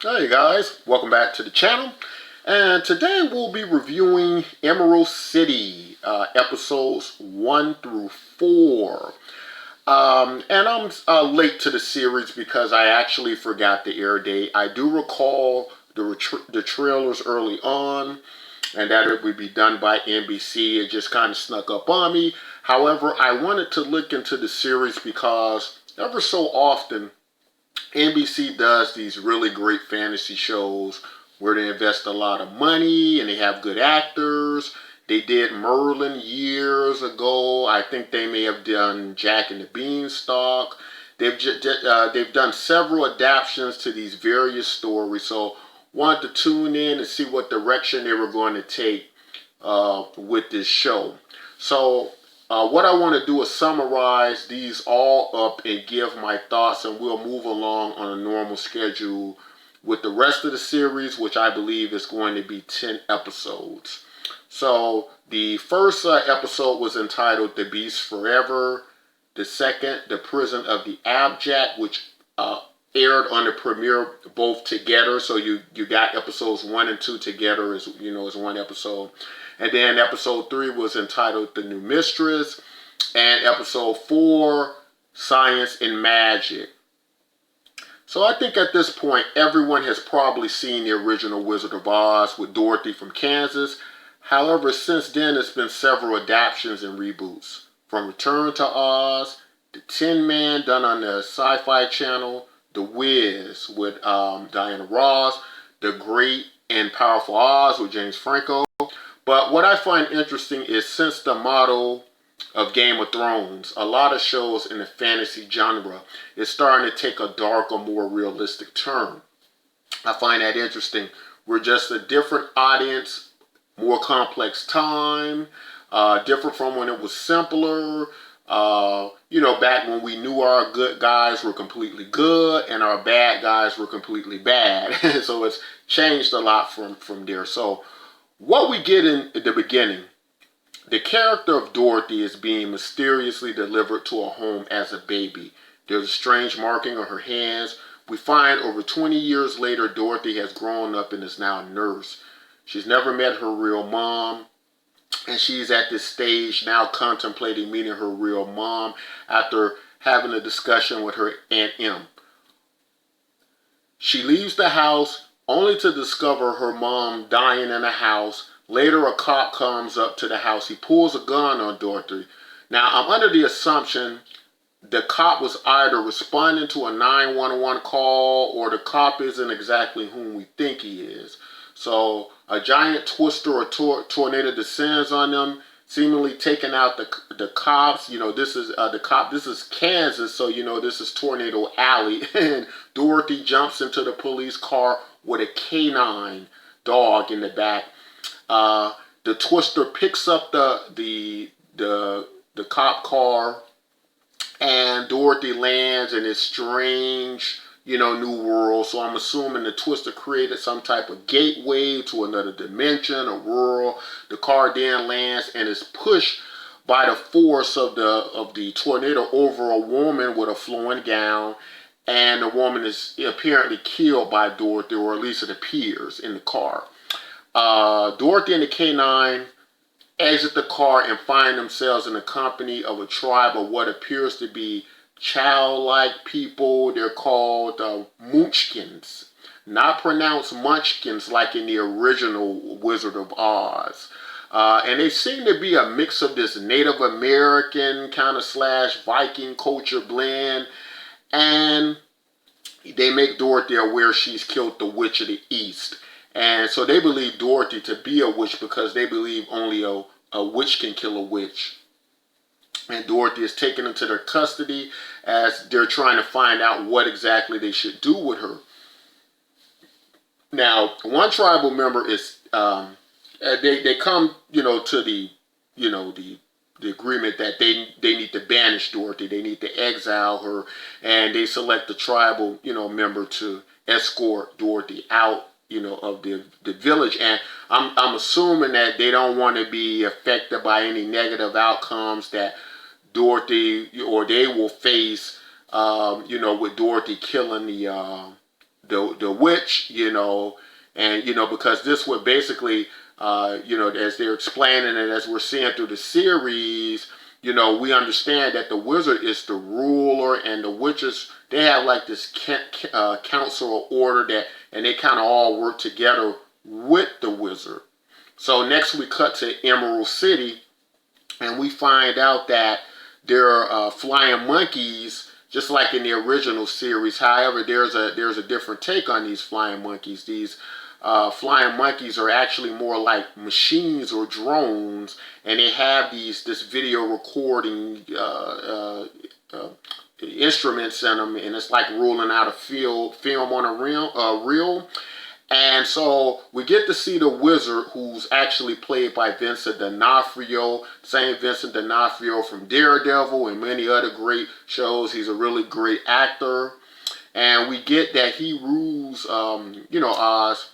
Hey guys, welcome back to the channel. And today we'll be reviewing Emerald City, episodes 1 through 4. And I'm late to the series because I actually forgot the air date. I do recall the trailers early on and that it would be done by NBC. It just kind of snuck up on me. However, I wanted to look into the series because ever so often NBC does these really great fantasy shows where they invest a lot of money and they have good actors. They did Merlin years ago. I think they may have done Jack and the Beanstalk. They've done several adaptations to these various stories. So wanted to tune in and see what direction they were going to take with this show. So what I want to do is summarize these all up and give my thoughts, and we'll move along on a normal schedule with the rest of the series, which I believe is going to be 10 episodes. So the first episode was entitled The Beast Forever. The second, The Prison of the Abject, which aired on the premiere both together. So you got episodes 1 and 2 together as as one episode. And then episode 3 was entitled The New Mistress. And episode 4, Science and Magic. So I think at this point, everyone has probably seen the original Wizard of Oz with Dorothy from Kansas. However, since then, it's been several adaptations and reboots. From Return to Oz, The Tin Man done on the Sci-Fi Channel, The Wiz with Diana Ross, The Great and Powerful Oz with James Franco. But what I find interesting is since the model of Game of Thrones, a lot of shows in the fantasy genre is starting to take a darker, more realistic turn. I find that interesting. We're just a different audience, more complex time, different from when it was simpler. Back when we knew our good guys were completely good and our bad guys were completely bad. So it's changed a lot from there. So what we get in the beginning, the character of Dorothy is being mysteriously delivered to a home as a baby. There's a strange marking on her hands. We find over 20 years later, Dorothy has grown up and is now a nurse. She's never met her real mom, and she's at this stage now contemplating meeting her real mom after having a discussion with her Aunt M. She leaves the house only to discover her mom dying in the house. Later, a cop comes up to the house. He pulls a gun on Dorothy. Now, I'm under the assumption the cop was either responding to a 911 call or the cop isn't exactly whom we think he is. So a giant twister or tornado descends on them, seemingly taking out the cops. This is the cop. This is Kansas, so this is Tornado Alley, and Dorothy jumps into the police car with a canine dog in the back. The twister picks up the cop car, and Dorothy lands in this strange, new world. So I'm assuming the twister created some type of gateway to another dimension, a world. The car then lands and is pushed by the force of the tornado over a woman with a flowing gown, and the woman is apparently killed by Dorothy, or at least it appears in the car. Dorothy and the canine exit the car and find themselves in the company of a tribe of what appears to be childlike people. They're called Munchkins. Not pronounced Munchkins like in the original Wizard of Oz. And they seem to be a mix of this Native American kind of / Viking culture blend. And they make Dorothy aware she's killed the Witch of the East. And so they believe Dorothy to be a witch because they believe only a witch can kill a witch. And Dorothy is taken into their custody as they're trying to find out what exactly they should do with her. Now, one tribal member is they come to the agreement that they need to banish Dorothy. They need to exile her, and they select the tribal member to escort Dorothy out of the village. And I'm assuming that they don't want to be affected by any negative outcomes that Dorothy or they will face, with Dorothy killing the witch, and because this would basically, as they're explaining it, as we're seeing through the series, we understand that the wizard is the ruler, and the witches, they have like this council or order and they kind of all work together with the wizard. So next we cut to Emerald City, and we find out that there are flying monkeys, just like in the original series. However, there's a different take on these flying monkeys. These flying monkeys are actually more like machines or drones, and they have this video recording instruments in them, and it's like rolling out a film on a reel. And so we get to see the wizard, who's actually played by Vincent D'Onofrio, same Vincent D'Onofrio from Daredevil and many other great shows. He's a really great actor. And we get that he rules, Oz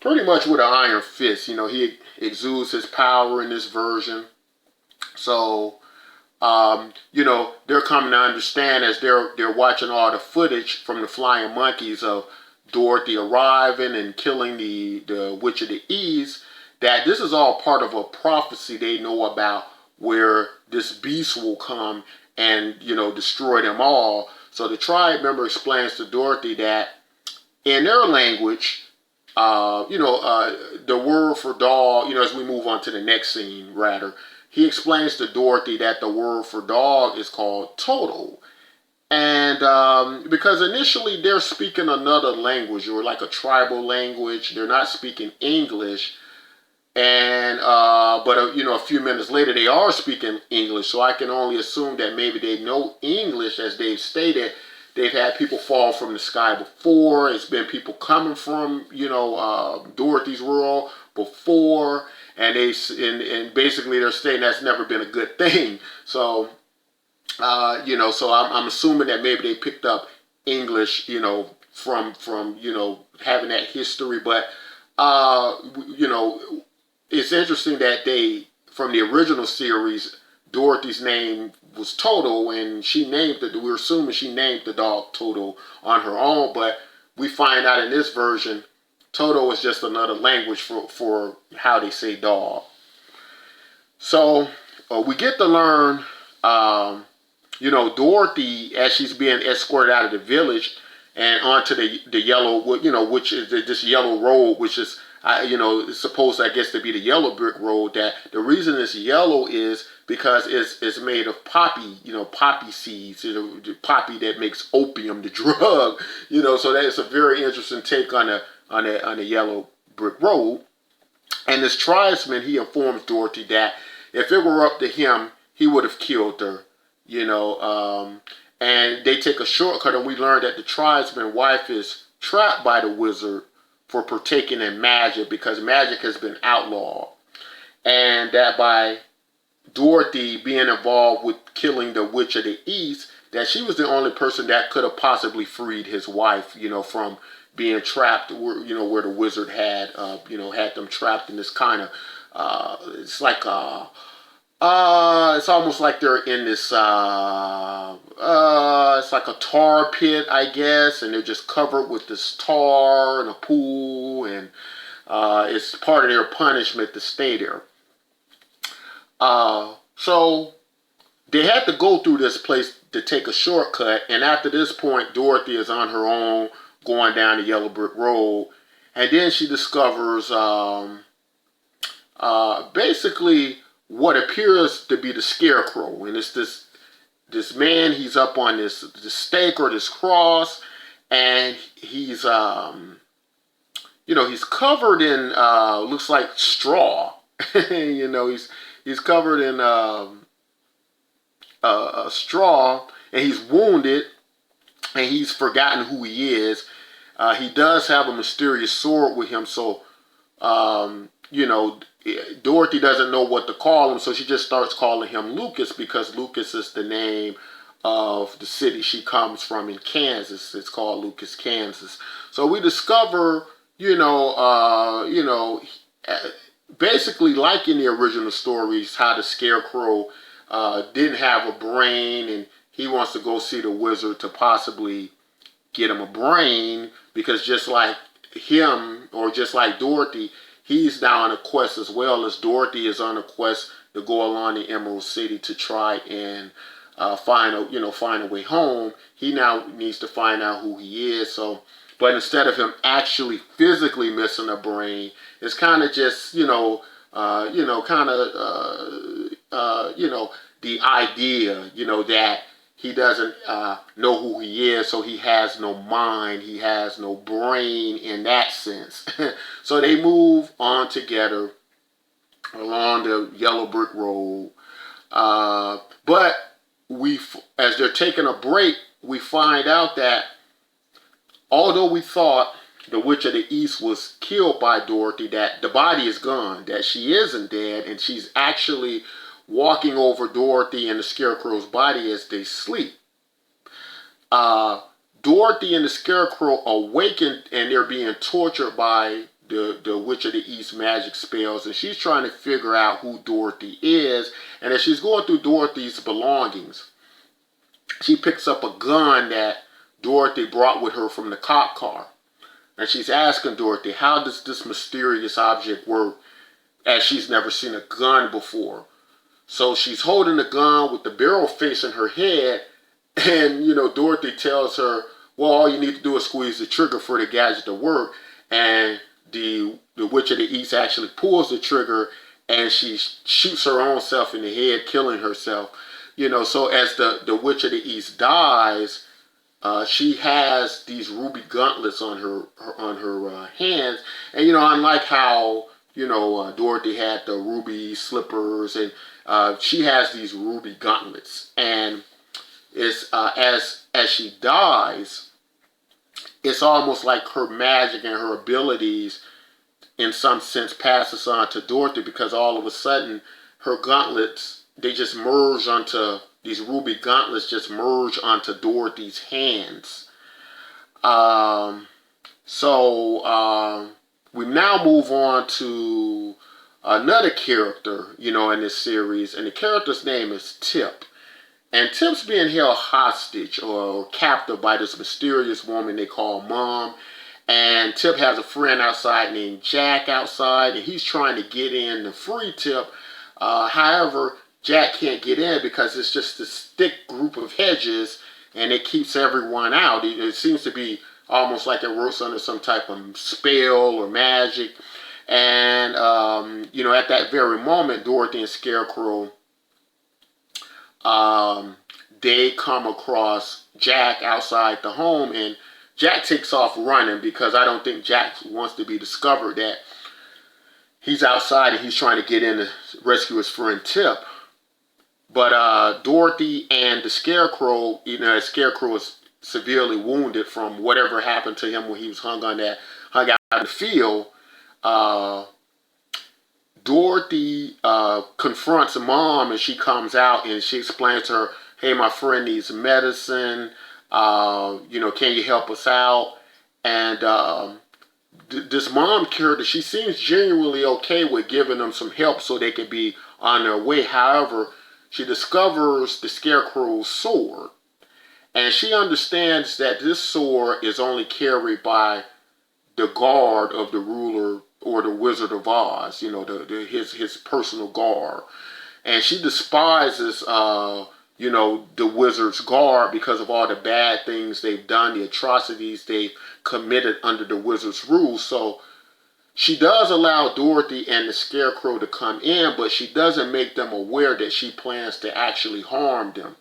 pretty much with an iron fist. He exudes his power in this version. So, they're coming to understand as they're watching all the footage from the flying monkeys of Dorothy arriving and killing the Witch of the East, that this is all part of a prophecy they know about, where this beast will come and destroy them all. So the tribe member explains to Dorothy that in their language, the word for dog, as we move on to the next scene, rather, he explains to Dorothy that the word for dog is called Toto. And because initially they're speaking another language, or like a tribal language, they're not speaking English. And but a few minutes later they are speaking English. So I can only assume that maybe they know English, as they've stated. They've had people fall from the sky before. It's been people coming from Dorothy's world before, and basically they're saying that's never been a good thing. So. So I'm assuming that maybe they picked up English, from having that history. But it's interesting that from the original series, Dorothy's name was Toto, and we're assuming she named the dog Toto on her own. But we find out in this version, Toto is just another language for how they say dog. So we get to learn. Dorothy, as she's being escorted out of the village and onto the yellow, which is this yellow road, which is, it's supposed, I guess, to be the yellow brick road. That the reason it's yellow is because it's made of poppy, poppy seeds, the poppy that makes opium, the drug, So that is a very interesting take on a yellow brick road. And this tribesman, he informs Dorothy that if it were up to him, he would have killed her. And they take a shortcut, and we learn that the tribesman's wife is trapped by the wizard for partaking in magic, because magic has been outlawed. And that by Dorothy being involved with killing the Witch of the East, that she was the only person that could have possibly freed his wife, from being trapped where the wizard had them trapped in this kind of, it's like it's almost like they're in this, it's like a tar pit, I guess, and they're just covered with this tar and a pool, and it's part of their punishment to stay there. So they had to go through this place to take a shortcut, and after this point, Dorothy is on her own going down the yellow brick road, and then she discovers basically what appears to be the Scarecrow. And it's this man, he's up on this stake or this cross, and he's he's covered in looks like straw. He's covered in straw, and he's wounded, and he's forgotten who he is. He does have a mysterious sword with him, so Dorothy doesn't know what to call him, so she just starts calling him Lucas, because Lucas is the name of the city she comes from in Kansas. It's called Lucas, Kansas. So we discover, basically like in the original stories, how the Scarecrow didn't have a brain, and he wants to go see the wizard to possibly get him a brain, because just like him, or just like Dorothy, he's now on a quest as well, as Dorothy is on a quest to go along the Emerald City to try and find a way home. He now needs to find out who he is. So, but instead of him actually physically missing a brain, it's kind of just the idea, that he doesn't know who he is, so he has no mind, he has no brain in that sense. So they move on together along the yellow brick road. But as they're taking a break, we find out that although we thought the Witch of the East was killed by Dorothy, that the body is gone, that she isn't dead, and she's actually walking over Dorothy and the Scarecrow's body as they sleep. Dorothy and the Scarecrow awaken, and they're being tortured by the Witch of the East magic spells, and she's trying to figure out who Dorothy is. And as she's going through Dorothy's belongings, she picks up a gun that Dorothy brought with her from the cop car. And she's asking Dorothy, how does this mysterious object work, as she's never seen a gun before. So she's holding the gun with the barrel facing her head, and Dorothy tells her, well, all you need to do is squeeze the trigger for the gadget to work. And the Witch of the East actually pulls the trigger, and she shoots her own self in the head, killing herself. So as the Witch of the East dies, she has these ruby gauntlets on her hands, and unlike how Dorothy had the ruby slippers, and she has these ruby gauntlets, and it's as she dies, it's almost like her magic and her abilities, in some sense, passes on to Dorothy, because all of a sudden her gauntlets, they just merge onto these ruby gauntlets, just merge onto Dorothy's hands. We now move on to another character, in this series, and the character's name is Tip. And Tip's being held hostage or captive by this mysterious woman they call Mom. And Tip has a friend outside named Jack outside, and he's trying to get in to free Tip. However, Jack can't get in because it's just this thick group of hedges, and it keeps everyone out. It seems to be almost like it works under some type of spell or magic. And, at that very moment, Dorothy and Scarecrow, they come across Jack outside the home, and Jack takes off running, because I don't think Jack wants to be discovered that he's outside and he's trying to get in to rescue his friend Tip. But Dorothy and the Scarecrow, the Scarecrow is severely wounded from whatever happened to him when he was hung out in the field. Dorothy confronts Mom, and she comes out and she explains to her, hey, my friend needs medicine. Can you help us out? And this Mom character, she seems genuinely okay with giving them some help so they could be on their way. However, she discovers the Scarecrow's sword, and she understands that this sword is only carried by the guard of the ruler, or the Wizard of Oz, his personal guard. And she despises the wizard's guard because of all the bad things they've done, the atrocities they've committed under the wizard's rules. So she does allow Dorothy and the Scarecrow to come in, but she doesn't make them aware that she plans to actually harm them.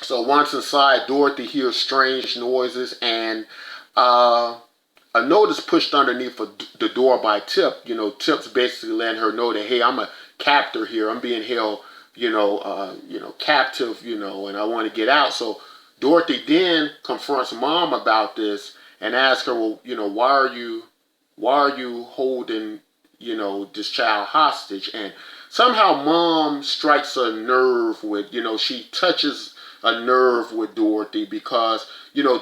So once inside, Dorothy hears strange noises, and a note is pushed underneath the door by Tip. Tip's basically letting her know that, hey, I'm a captor here. I'm being held, captive, and I want to get out. So Dorothy then confronts Mom about this and asks her, well, why are you holding, this child hostage? And somehow Mom strikes a nerve with, she touches a nerve with Dorothy, because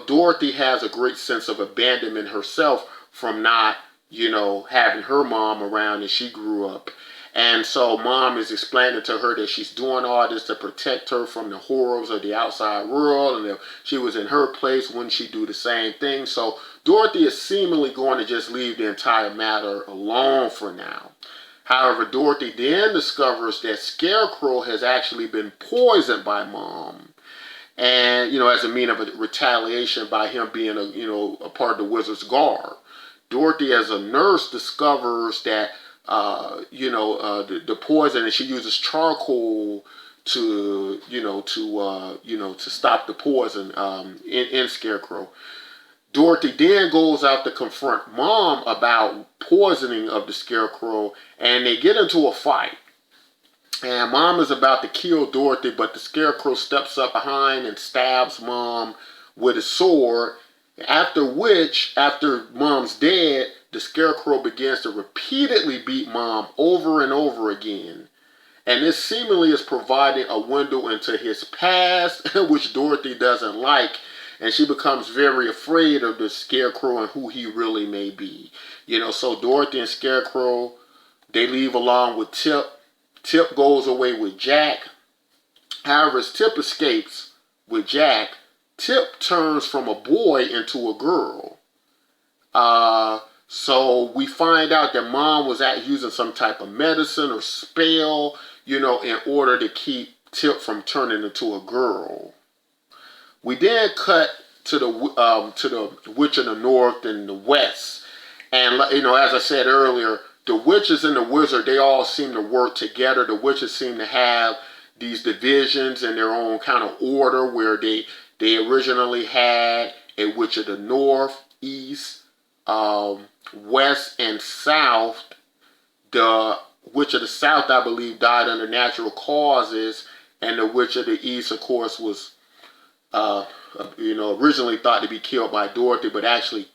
Dorothy has a great sense of abandonment herself from not having her mom around as she grew up. And so mom is explaining to her that she's doing all this to protect her from the horrors of the outside world. And if she was in her place, wouldn't she do the same thing? So Dorothy is seemingly going to just leave the entire matter alone for now. However, Dorothy then discovers that Scarecrow has actually been poisoned by mom. And, as a mean of a retaliation by him being a part of the Wizard's Guard. Dorothy, as a nurse, discovers that the poison, and she uses charcoal to stop the poison in Scarecrow. Dorothy then goes out to confront mom about poisoning of the Scarecrow, and they get into a fight. And mom is about to kill Dorothy, but the Scarecrow steps up behind and stabs mom with a sword. After which, after mom's dead, the Scarecrow begins to repeatedly beat mom over and over again. And this seemingly is providing a window into his past, which Dorothy doesn't like. And she becomes very afraid of the Scarecrow and who he really may be. So Dorothy and Scarecrow, they leave along with Tip. Tip goes away with Jack. However, as Tip escapes with Jack, Tip turns from a boy into a girl. So we find out that mom was using some type of medicine or spell, in order to keep Tip from turning into a girl. We then cut to the Witch of the North and the West. And, as I said earlier, the witches and the wizard, they all seem to work together. The witches seem to have these divisions in their own kind of order, where they originally had a Witch of the North, East, West, and South. The Witch of the South, I believe, died under natural causes, and the Witch of the East, of course, was originally thought to be killed by Dorothy, but actually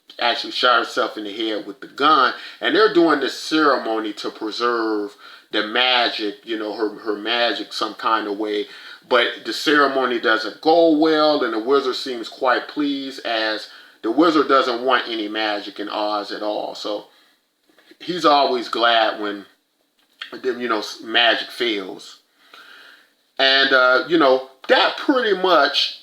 shot herself in the head with the gun. And they're doing this ceremony to preserve the magic, her magic some kind of way. But the ceremony doesn't go well, and the wizard seems quite pleased, as the wizard doesn't want any magic in Oz at all. So he's always glad when magic fails. And that pretty much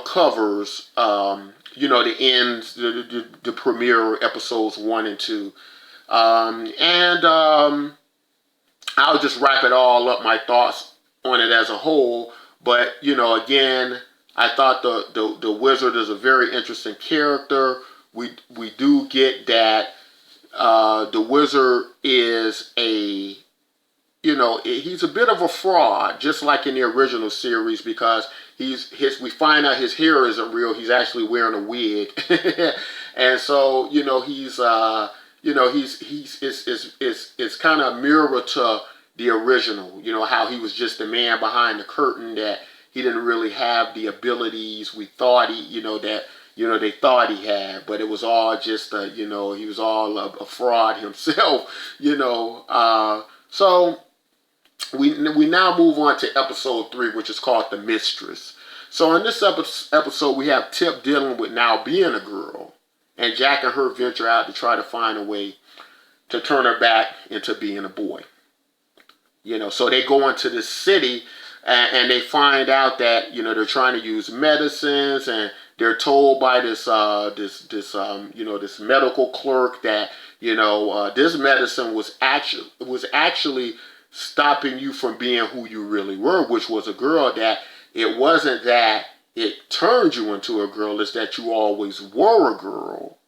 covers the ends, the premiere episodes 1 and 2. I'll just wrap it all up, my thoughts on it as a whole. But, again, I thought the wizard is a very interesting character. We do get that the wizard is he's a bit of a fraud, just like in the original series, because we find out his hair isn't real. He's actually wearing a wig. And so, it's kind of a mirror to the original, how he was just a man behind the curtain, that he didn't really have the abilities we thought they thought he had, but it was all just he was all a fraud himself, so we now move on to episode 3, which is called The Mistress. So in this episode, we have Tip dealing with now being a girl, and Jack and her venture out to try to find a way to turn her back into being a boy. So they go into this city, and they find out that they're trying to use medicines, and they're told by this medical clerk that this medicine was actually stopping you from being who you really were, which was a girl. That it wasn't that it turned you into a girl, it's that you always were a girl.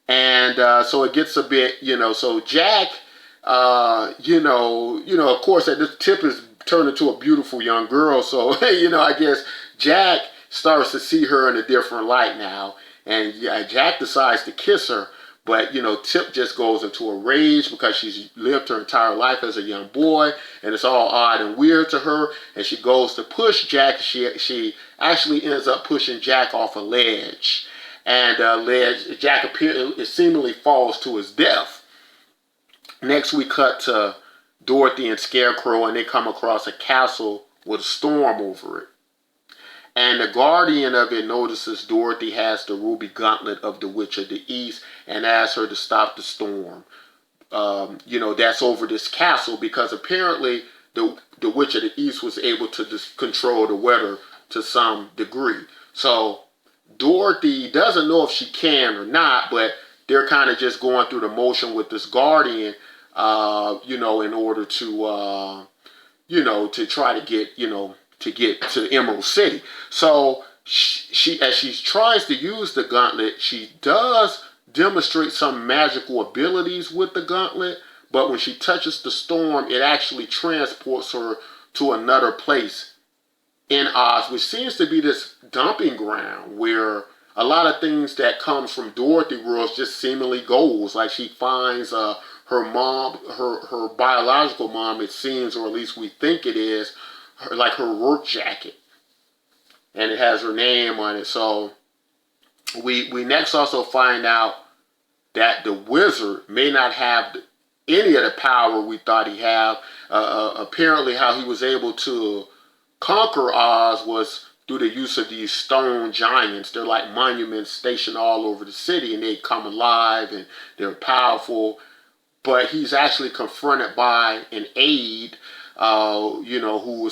And so it gets a bit, so Jack, of course, that this Tip is turned into a beautiful young girl. So, I guess Jack starts to see her in a different light now. And Jack decides to kiss her. But, Tip just goes into a rage because she's lived her entire life as a young boy, and it's all odd and weird to her. And she goes to push Jack. She actually ends up pushing Jack off a ledge. And Jack seemingly falls to his death. Next, we cut to Dorothy and Scarecrow, and they come across a castle with a storm over it. And the guardian of it notices Dorothy has the ruby gauntlet of the Witch of the East and asks her to stop the storm. that's over this castle, because apparently the Witch of the East was able to control the weather to some degree. So Dorothy doesn't know if she can or not, but they're kind of just going through the motion with this guardian, in order to, to try to get, to get to Emerald City. So as she tries to use the gauntlet, she does demonstrate some magical abilities with the gauntlet, but when she touches the storm, it actually transports her to another place in Oz, which seems to be this dumping ground where a lot of things that comes from Dorothy world just seemingly goes. Like she finds her mom, her biological mom, it seems, or at least we think it is, like her work jacket, and it has her name on it. So we next also find out that the wizard may not have any of the power we thought he had. Apparently, how he was able to conquer Oz was through the use of these stone giants. They're like monuments stationed all over the city, and they come alive and they're powerful. But he's actually confronted by an aide, who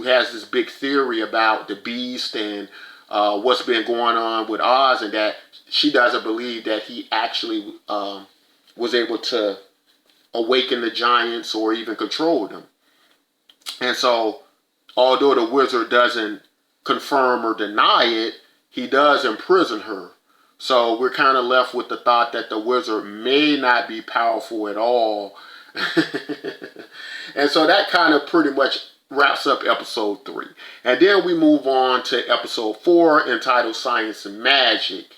has this big theory about the beast and what's been going on with Oz, and that she doesn't believe that he actually was able to awaken the giants or even control them. And so, although the wizard doesn't confirm or deny it, he does imprison her. So we're kind of left with the thought that the wizard may not be powerful at all. And so that kind of pretty much wraps up episode 3. And then we move on to episode 4, entitled Science and Magic.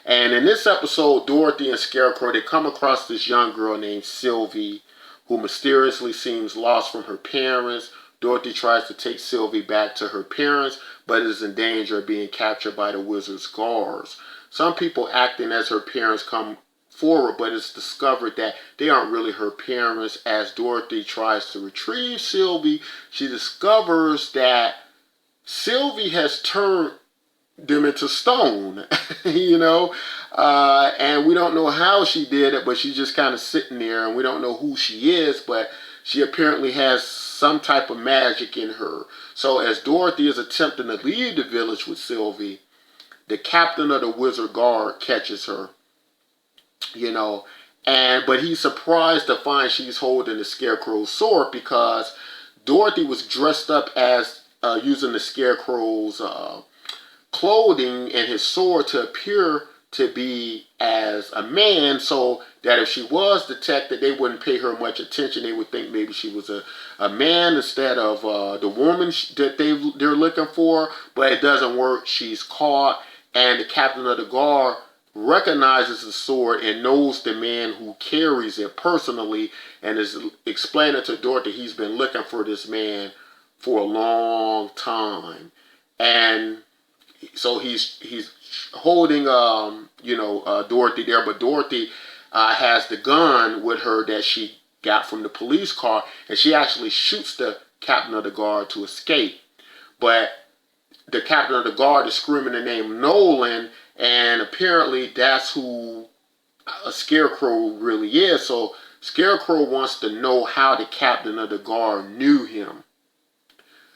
And in this episode, Dorothy and Scarecrow, they come across this young girl named Sylvie, who mysteriously seems lost from her parents. Dorothy tries to take Sylvie back to her parents, but is in danger of being captured by the wizard's guards. Some people acting as her parents come forward, but it's discovered that they aren't really her parents. As Dorothy tries to retrieve Sylvie, she discovers that Sylvie has turned them into stone, and we don't know how she did it, but she's just kind of sitting there, and we don't know who she is, but she apparently has some type of magic in her. So as Dorothy is attempting to leave the village with Sylvie, the captain of the wizard guard catches her, but he's surprised to find she's holding the Scarecrow's sword, because Dorothy was dressed up as using the Scarecrow's clothing and his sword to appear to be as a man, so that if she was detected, they wouldn't pay her much attention. They would think maybe she was a man instead of the woman that they're looking for. But it doesn't work. She's caught, and the captain of the guard recognizes the sword and knows the man who carries it personally, and is explaining to Dorothy he's been looking for this man for a long time. And so he's holding Dorothy there, but Dorothy has the gun with her that she got from the police car, and she actually shoots the captain of the guard to escape. But the captain of the guard is screaming the name Nolan, and apparently that's who a Scarecrow really is. So Scarecrow wants to know how the captain of the guard knew him.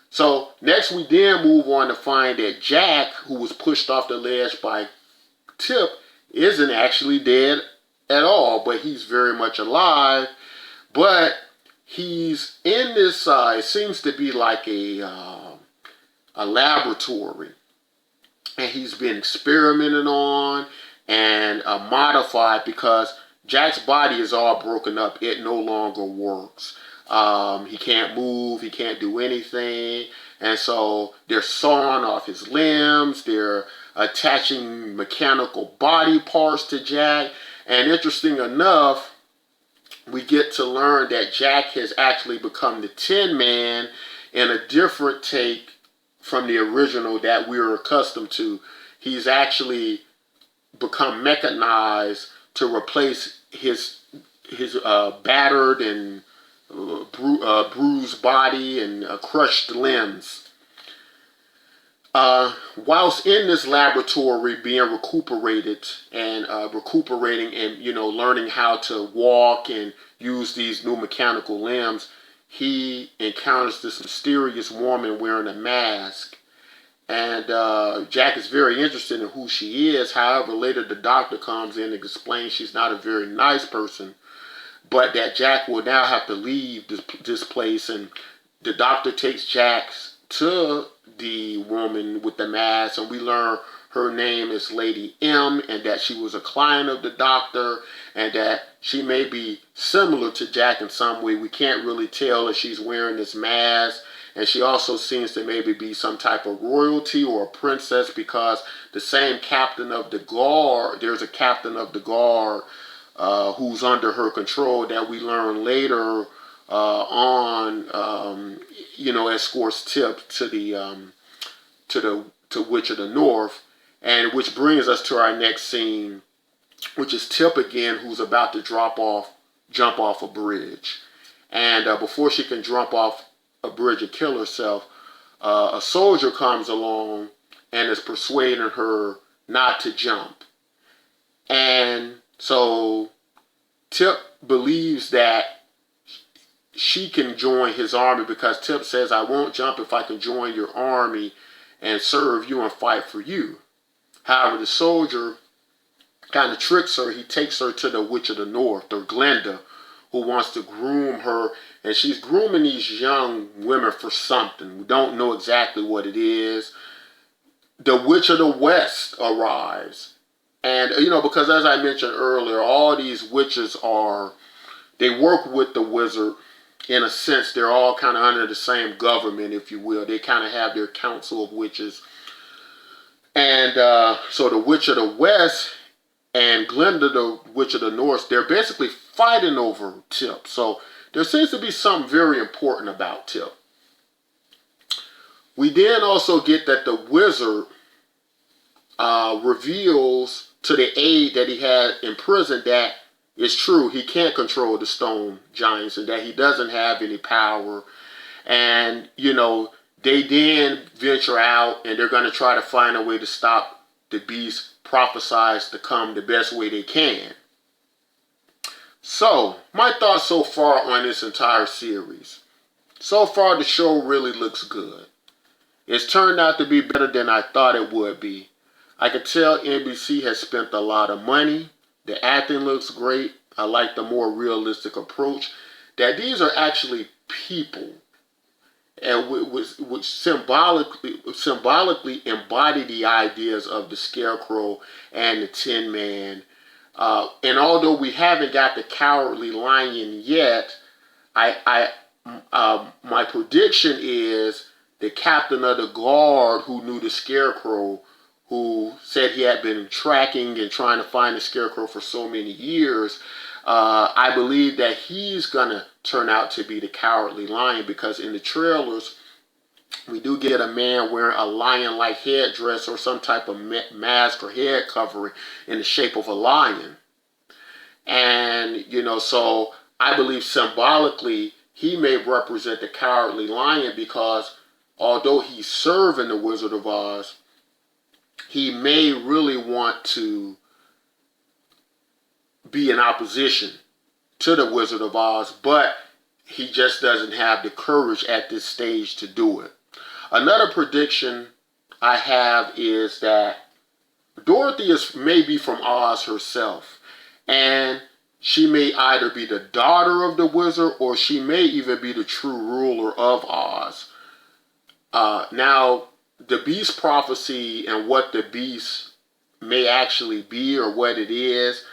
So next we then move on to find that Jack, who was pushed off the ledge by Tip, isn't actually dead at all, but he's very much alive. But he's in this, it seems to be like a laboratory, and he's been experimented on and modified, because Jack's body is all broken up. It no longer works. He can't move, he can't do anything, and so they're sawing off his limbs, they're attaching mechanical body parts to Jack, and interesting enough, we get to learn that Jack has actually become the Tin Man in a different take from the original that we were accustomed to. He's actually become mechanized to replace his battered and bruised body and crushed limbs. Whilst in this laboratory being recuperated and recuperating and learning how to walk and use these new mechanical limbs, he encounters this mysterious woman wearing a mask. And Jack is very interested in who she is. However, later the doctor comes in and explains she's not a very nice person, but that Jack will now have to leave this place. And the doctor takes Jack to the woman with the mask, and we learn her name is Lady M, and that she was a client of the doctor, and that she may be similar to Jack in some way. We can't really tell if she's wearing this mask, and she also seems to maybe be some type of royalty or a princess, because the same captain of the guard, there's a captain of the guard who's under her control that we learn later escorts Tip to Witch of the North, and which brings us to our next scene, which is Tip again, who's about to jump off a bridge, and before she can jump off a bridge and kill herself, a soldier comes along and is persuading her not to jump, and so Tip believes that she can join his army, because Tip says, I won't jump if I can join your army and serve you and fight for you. However, the soldier kind of tricks her. He takes her to the Witch of the North, or Glenda, who wants to groom her. And she's grooming these young women for something. We don't know exactly what it is. The Witch of the West arrives. And, because as I mentioned earlier, all these witches they work with the wizard. In a sense, they're all kind of under the same government, if you will. They kind of have their council of witches. And so the Witch of the West and Glenda, the Witch of the North, they're basically fighting over Tip. So there seems to be something very important about Tip. We then also get that the wizard reveals to the aide that he had in prison that it's true, he can't control the stone giants, and that he doesn't have any power. And, they then venture out, and they're going to try to find a way to stop the beast prophesies to come the best way they can. So, my thoughts so far on this entire series. So far, the show really looks good. It's turned out to be better than I thought it would be. I could tell NBC has spent a lot of money. The acting looks great. I like the more realistic approach, that these are actually people, and which symbolically embody the ideas of the Scarecrow and the Tin Man. And although we haven't got the Cowardly Lion yet, my prediction is the captain of the guard who knew the Scarecrow, who said he had been tracking and trying to find the Scarecrow for so many years, I believe that he's going to turn out to be the Cowardly Lion, because in the trailers, we do get a man wearing a lion-like headdress or some type of mask or head covering in the shape of a lion. And, so I believe symbolically he may represent the Cowardly Lion, because although he's serving the Wizard of Oz, he may really want to be in opposition to the Wizard of Oz, but he just doesn't have the courage at this stage to do it. Another prediction I have is that Dorothy may be from Oz herself, and she may either be the daughter of the wizard, or she may even be the true ruler of Oz. Now, the beast prophecy and what the beast may actually be, or what it is,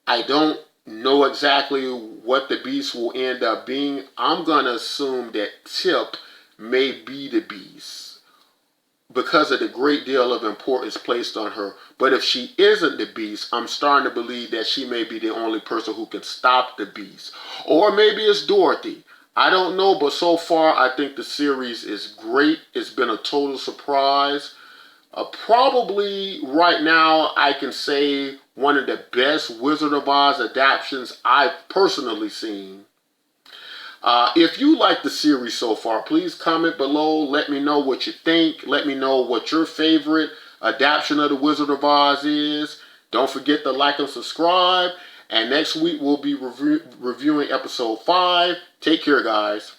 I don't know exactly what the beast will end up being. I'm going to assume that Tip may be the beast because of the great deal of importance placed on her. But if she isn't the beast, I'm starting to believe that she may be the only person who can stop the beast. Or maybe it's Dorothy. I don't know, but so far I think the series is great. It's been a total surprise. Probably right now I can say one of the best Wizard of Oz adaptations I've personally seen. If you like the series so far, please comment below. Let me know what you think. Let me know what your favorite adaptation of The Wizard of Oz is. Don't forget to like and subscribe. And next week we'll be reviewing episode 5. Take care, guys.